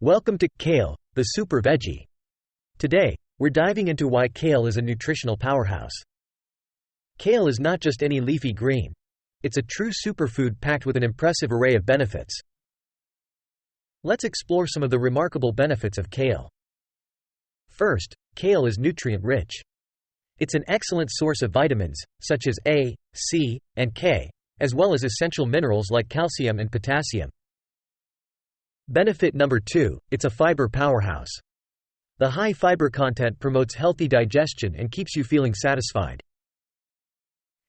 Welcome to Kale, the super veggie. Today, we're diving into why kale is a nutritional powerhouse. Kale is not just any leafy green. It's a true superfood packed with an impressive array of benefits. Let's explore some of the remarkable benefits of kale. First, kale is nutrient-rich. It's an excellent source of vitamins, such as A, C, and K, as well as essential minerals like calcium and potassium. Benefit number 2, it's a fiber powerhouse. The high fiber content promotes healthy digestion and keeps you feeling satisfied.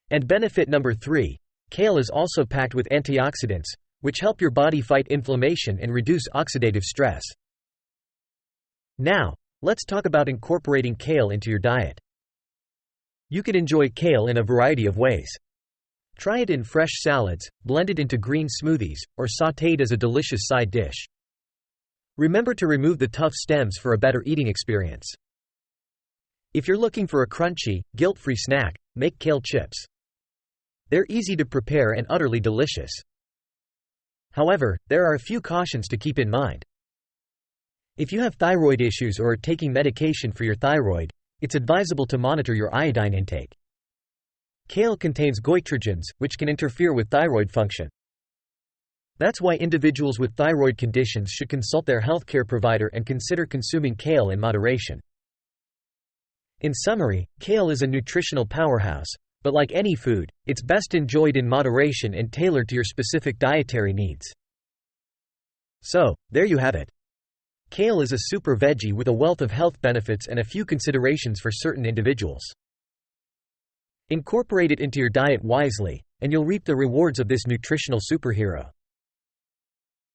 And benefit number 3, kale is also packed with antioxidants, which help your body fight inflammation and reduce oxidative stress. Now, let's talk about incorporating kale into your diet. You can enjoy kale in a variety of ways. Try it in fresh salads, blended into green smoothies, or sautéed as a delicious side dish. Remember to remove the tough stems for a better eating experience. If you're looking for a crunchy, guilt-free snack, make kale chips. They're easy to prepare and utterly delicious. However, there are a few cautions to keep in mind. If you have thyroid issues or are taking medication for your thyroid, it's advisable to monitor your iodine intake. Kale contains goitrogens, which can interfere with thyroid function. That's why individuals with thyroid conditions should consult their healthcare provider and consider consuming kale in moderation. In summary, kale is a nutritional powerhouse, but like any food, it's best enjoyed in moderation and tailored to your specific dietary needs. So, there you have it. Kale is a super veggie with a wealth of health benefits and a few considerations for certain individuals. Incorporate it into your diet wisely, and you'll reap the rewards of this nutritional superhero.